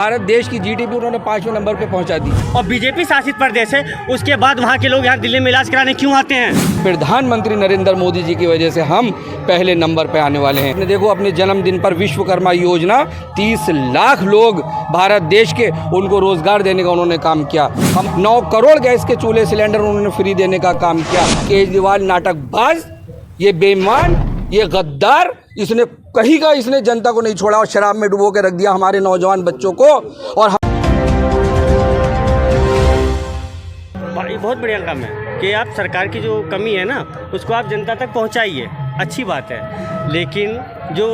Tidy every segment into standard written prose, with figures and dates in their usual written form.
भारत देश की जीडीपी उन्होंने 5वें नंबर पे पहुंचा दी। और बीजेपी शासित प्रदेश है, उसके बाद वहाँ के लोग यहाँ दिल्ली में इलाज कराने क्यों आते हैं? प्रधानमंत्री नरेंद्र मोदी जी की वजह से हम पहले नंबर पे आने वाले हैं। देखो, अपने जन्मदिन पर विश्वकर्मा योजना 30 लाख लोग भारत देश के, उनको रोजगार देने का उन्होंने काम किया। हम 9 करोड़ गैस के चूल्हे सिलेंडर उन्होंने फ्री देने का काम किया। केजरीवाल नाटकबाज, ये बेईमान, ये गद्दार, इसने कहीं का इसने जनता को नहीं छोड़ा और शराब में डुबो के रख दिया हमारे नौजवान बच्चों को। और भाई बहुत बढ़िया काम है कि आप सरकार की जो कमी है ना उसको आप जनता तक पहुंचाइए, अच्छी बात है। लेकिन जो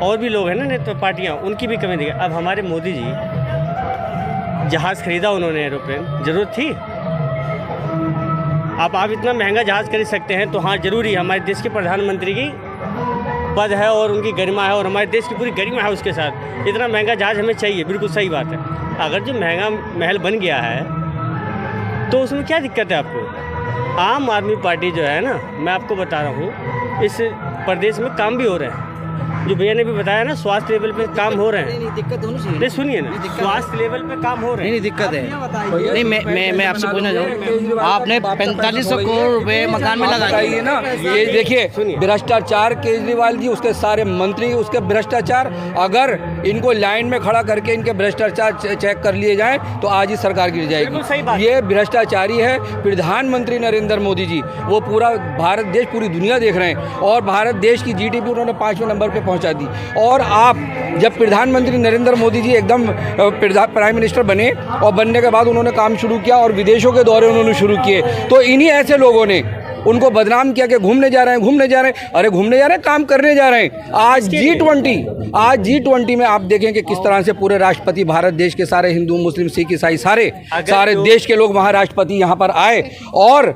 और भी लोग हैं ना नेता पार्टियां, उनकी भी कमी देखिए। अब हमारे मोदी जी जहाज़ खरीदा उन्होंने, एरोप्लेन, ज़रूरत थी? आप इतना महंगा जहाज़ खरीद सकते हैं तो हाँ जरूरी है, हमारे देश के प्रधानमंत्री की पद है और उनकी गरिमा है और हमारे देश की पूरी गरिमा है उसके साथ। इतना महंगा जहाज़ हमें चाहिए, बिल्कुल सही बात है। अगर जो महंगा महल बन गया है तो उसमें क्या दिक्कत है आपको? आम आदमी पार्टी जो है ना, मैं आपको बता रहा हूँ, इस प्रदेश में काम भी हो रहे हैं। जो भैया ने भी बताया ना, स्वास्थ्य लेवल पे काम हो रहे हैं। नहीं दिक्कत होनी चाहिए। नहीं सुनिए ना, स्वास्थ्य लेवल पे काम हो रहे हैं। नहीं दिक्कत है। नहीं मैं आपसे पूछना चाहूँ, आपने 4500 करोड़ रुपए मकान में लगाए ना। ये देखिए भ्रष्टाचार, केजरीवाल जी, उसके सारे मंत्री, उसके भ्रष्टाचार। अगर इनको लाइन में खड़ा करके इनके भ्रष्टाचार चेक कर लिए जाएं तो आज ही सरकार गिर जाएगी। ये भ्रष्टाचारी है प्रधानमंत्री नरेंद्र मोदी जी। वो पूरा भारत देश, पूरी दुनिया देख रहे हैं और भारत देश की जीडीपी उन्होंने 5वें नंबर पे पहुंचा दी। और आप जब प्रधानमंत्री नरेंद्र मोदी जी एकदम प्राइम मिनिस्टर बने और बनने के बाद उन्होंने काम शुरू किया और विदेशों के दौरे उन्होंने शुरू किए, तो इन्हीं ऐसे लोगों ने उनको बदनाम किया कि घूमने जा रहे हैं, घूमने जा रहे हैं। अरे घूमने जा रहे हैं, काम करने जा रहे हैं। आज G20 में आप देखें कि किस तरह से पूरे राष्ट्रपति, भारत देश के सारे हिंदू, मुस्लिम, सिख, ईसाई, सारे देश के लोग वहाँ राष्ट्रपति यहाँ पर आए और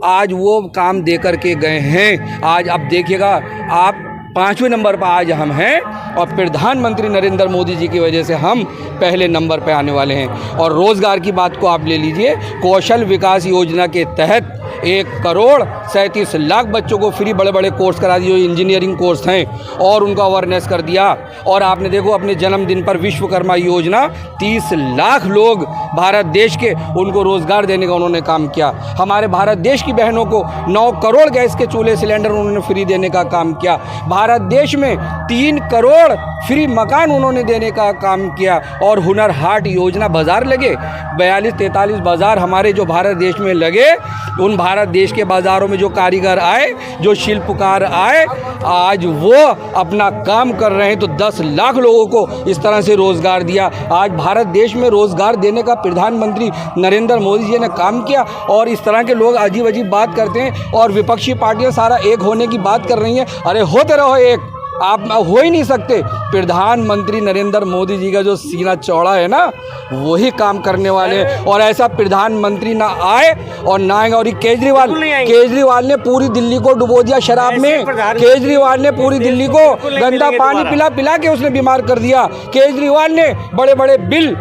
आज वो काम दे करके गए हैं। आज आप देखिएगा, आप 5वें नंबर पर आज हम हैं और प्रधानमंत्री नरेंद्र मोदी जी की वजह से हम पहले नंबर पर आने वाले हैं। और रोज़गार की बात को आप ले लीजिए, कौशल विकास योजना के तहत 1 करोड़ 37 लाख बच्चों को फ्री बड़े बड़े कोर्स करा दिए, जो इंजीनियरिंग कोर्स हैं, और उनका अवेयरनेस कर दिया। और आपने देखो, अपने जन्मदिन पर विश्वकर्मा योजना 30 लाख लोग भारत देश के, उनको रोज़गार देने का उन्होंने काम किया। हमारे भारत देश की बहनों को 9 करोड़ गैस के चूल्हे सिलेंडर उन्होंने फ्री देने का काम किया। भारत देश में 3 करोड़ फ्री मकान उन्होंने देने का काम किया। और हुनर हाट योजना, बाज़ार लगे 42-43 बाज़ार हमारे जो भारत देश में लगे। उन भारत देश के बाज़ारों में जो कारीगर आए, जो शिल्पकार आए, आज वो अपना काम कर रहे हैं। तो 10 लाख लोगों को इस तरह से रोज़गार दिया। आज भारत देश में रोज़गार देने का प्रधानमंत्री नरेंद्र मोदी जी ने काम किया। और इस तरह के लोग अजीब अजीब बात करते हैं और विपक्षी पार्टियां सारा एक होने की बात कर रही हैं। अरे होते रहो एक, आप हो ही नहीं सकते। प्रधानमंत्री नरेंद्र मोदी जी का जो सीना चौड़ा है ना, वही काम करने वाले हैं। और ऐसा प्रधानमंत्री ना आए और ना आएगा। और ये केजरीवाल ने पूरी दिल्ली को डुबो दिया शराब में। केजरीवाल ने पूरी दिल्ली को गंदा पानी पिला पिला के उसने बीमार कर दिया। केजरीवाल ने बड़े बड़े बिल,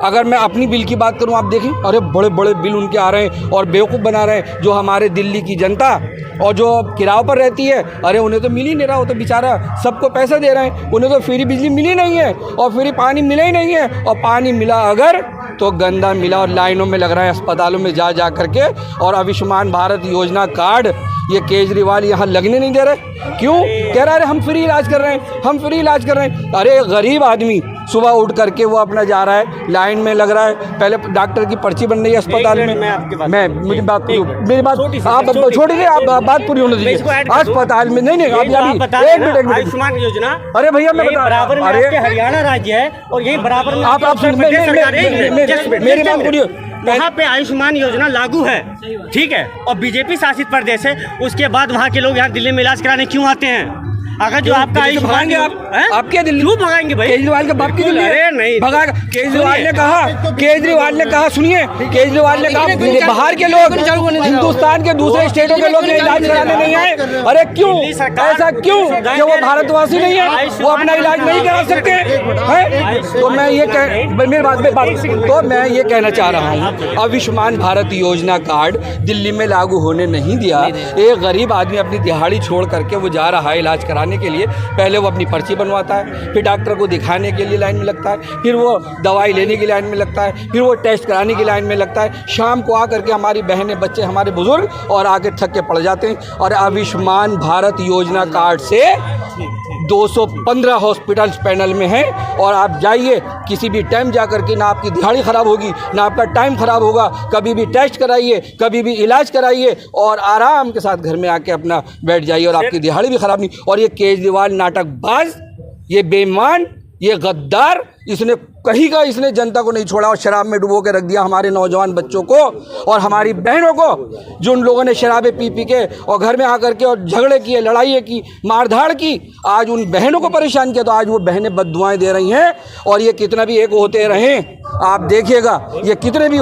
अगर मैं अपनी बिल की बात करूं, आप देखें, अरे बड़े बड़े बिल उनके आ रहे हैं और बेवकूफ़ बना रहे हैं जो हमारे दिल्ली की जनता और जो किराए पर रहती है। अरे उन्हें तो मिल ही नहीं रहा, वो तो बेचारा सबको पैसे दे रहे हैं, उन्हें तो फ्री बिजली मिली नहीं है और फ्री पानी मिला ही नहीं है। और पानी मिला अगर तो गंदा मिला और लाइनों में लग रहा है अस्पतालों में जा करके। और आयुष्मान भारत योजना कार्ड ये केजरीवाल यहाँ लगने नहीं दे रहे। क्यों? कह रहा है हम फ्री इलाज कर रहे हैं, हम फ्री इलाज कर रहे हैं। अरे गरीब आदमी सुबह उठ करके वो अपना जा रहा है, लाइन में लग रहा है, पहले डॉक्टर की पर्ची बन रही है अस्पताल में। मेरी बात आप छोड़िए, आप बात पूरी होने दीजिए। अस्पताल में नहीं, एक मिनट। आयुष्मान योजना, अरे भैया मैं बराबर में हरियाणा राज्य है और यही बराबर में आप मेरी बात पूरी। वहाँ पे आयुष्मान योजना लागू है, ठीक है, और बीजेपी शासित प्रदेश है, उसके बाद वहाँ के लोग यहाँ दिल्ली में इलाज कराने क्यों आते हैं? अगर जो आपका आयुष्मान, आप क्या दिल्ली क्यों भगाएंगे भाई? केजरीवाल के बाप की दिल्ली? अरे नहीं भगा। केजरीवाल ने कहा सुनिए, केजरीवाल ने कहा बाहर के लोग, हिंदुस्तान के दूसरे स्टेटों के लोग इलाज कराने नहीं आए। अरे क्यों? ऐसा क्यों कि वो भारतवासी नहीं है, वो अपना इलाज नहीं करा सकते हैं? तो मैं ये कहना चाह रहा हूँ, आयुष्मान भारत योजना कार्ड दिल्ली में लागू होने नहीं दिया। एक गरीब आदमी अपनी दिहाड़ी छोड़ करके वो जा रहा है इलाज करा कराने के लिए पहले वो अपनी पर्ची बनवाता है, फिर डॉक्टर को दिखाने के लिए लाइन में लगता है, फिर वो दवाई लेने की लाइन में लगता है, फिर वो टेस्ट कराने की लाइन में लगता है। शाम को आकर के हमारी बहनें, बच्चे, हमारे बुजुर्ग और आके थक के पड़ जाते हैं। और आयुष्मान भारत योजना कार्ड से 215 हॉस्पिटल्स पैनल में हैं और आप जाइए किसी भी टाइम जा कर के, ना आपकी दिहाड़ी ख़राब होगी ना आपका टाइम ख़राब होगा। कभी भी टेस्ट कराइए, कभी भी इलाज कराइए और आराम के साथ घर में आके अपना बैठ जाइए और आपकी दिहाड़ी भी ख़राब नहीं। और ये केजरीवाल नाटकबाज, ये बेईमान, ये गद्दार, इसने कहीं का इसने जनता को नहीं छोड़ा और शराब में डुबो के रख दिया हमारे नौजवान बच्चों को और हमारी बहनों को, जो उन लोगों ने शराबें पी पी के और घर में आकर के और झगड़े किए, लड़ाइयाँ की, मारधाड़ की, आज उन बहनों को परेशान किया। तो आज वो बहनें बद्दुआएं दे रही हैं। और ये कितना भी एक होते रहें, आप देखिएगा ये कितने भी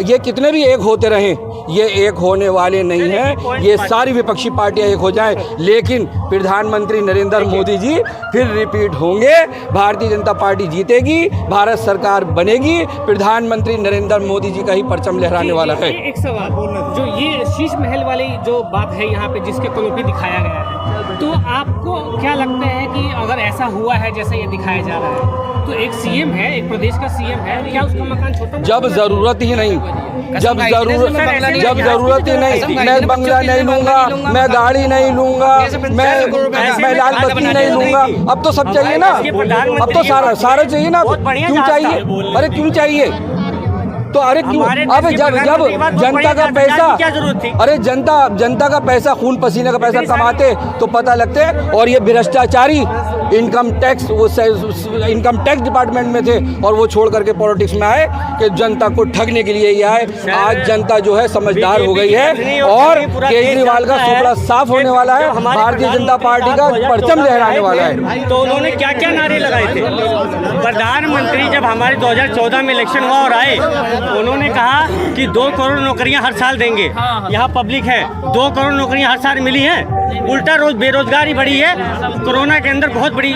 ये कितने भी एक होते रहें, ये एक होने वाले नहीं हैं। ये सारी विपक्षी पार्टियां एक हो जाएं, लेकिन प्रधानमंत्री नरेंद्र मोदी जी फिर रिपीट होंगे, भारतीय जनता पार्टी जीतेगी, भारत सरकार बनेगी, प्रधानमंत्री नरेंद्र मोदी जी का ही परचम लहराने वाला है। एक सवाल, जो ये शीश महल वाली जो बात है यहाँ पे जिसके कनोपी दिखाया गया है, तो आपको क्या लगता है कि अगर ऐसा हुआ है जैसा ये दिखाया जा रहा है, तो एक सीएम है, एक प्रदेश का सीएम है, क्या उसका मकान छोटा? जब जरूरत ही नहीं, जब जरूरत ही नहीं, मैं बंगला नहीं लूंगा, मैं गाड़ी नहीं लूंगा, मैं लाल बत्ती नहीं लूंगा। अब तो सब चाहिए ना, अब तो सारा चाहिए ना। क्यों चाहिए? अरे क्यों चाहिए? तो अरे क्यों? अब जब जनता का पैसा, अरे जनता का पैसा, खून पसीने का पैसा कमाते तो पता लगते। और ये भ्रष्टाचारी इनकम टैक्स डिपार्टमेंट में थे और वो छोड़ करके पॉलिटिक्स में आए कि जनता को ठगने के लिए ही आए। आज जनता जो है समझदार हो गई है और केजरीवाल का सुपड़ा साफ होने वाला है, भारतीय जनता पार्टी का परचम लहराने वाला है। तो उन्होंने क्या क्या नारे लगाए थे? प्रधानमंत्री जब हमारे 2014 में इलेक्शन हुआ और आए, उन्होंने कहा कि 2 करोड़ नौकरियां हर साल देंगे। यहाँ पब्लिक है, 2 करोड़ नौकरियां हर साल मिली हैं। उल्टा रोज बेरोजगारी बढ़ी है। कोरोना के अंदर बहुत बड़ी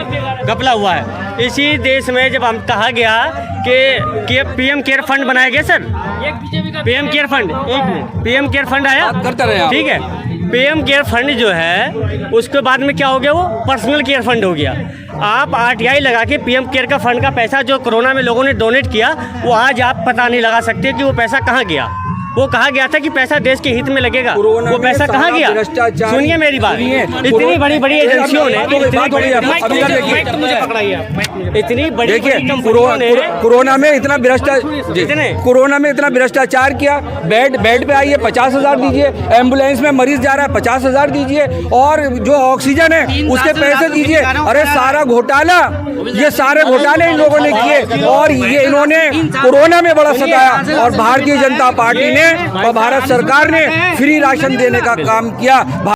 घपला हुआ है। इसी देश में जब हम कहा गया कि पीएम केयर फंड बनाया गया, सर पीएम केयर फंड, एक मिनट, पीएम केयर फंड आया, ठीक है, पीएम केयर फंड जो है उसके बाद में क्या हो गया, वो पर्सनल केयर फंड हो गया। आप आरटीआई लगा के पीएम केयर का फंड का पैसा जो कोरोना में लोगों ने डोनेट किया, वो आज आप पता नहीं लगा सकते कि वो पैसा कहाँ गया। वो कहा गया था कि पैसा देश के हित में लगेगा, वो पैसा कहाँ गया? सुनिए मेरी बात, इतनी बड़ी बड़ी एजेंसियों ने, इतनी बड़ी कोरोना में इतना भ्रष्टाचार किया। बेड पे आइए 50,000 दीजिए, एम्बुलेंस में मरीज जा रहा है 50,000 दीजिए, और जो ऑक्सीजन है उसके पैसे दीजिए। अरे सारा घोटाला, ये सारे घोटाले इन लोगों ने किए और ये इन्होंने कोरोना में बड़ा सताया। और भारतीय जनता पार्टी ने और भारत सरकार ने फ्री राशन देने का काम किया।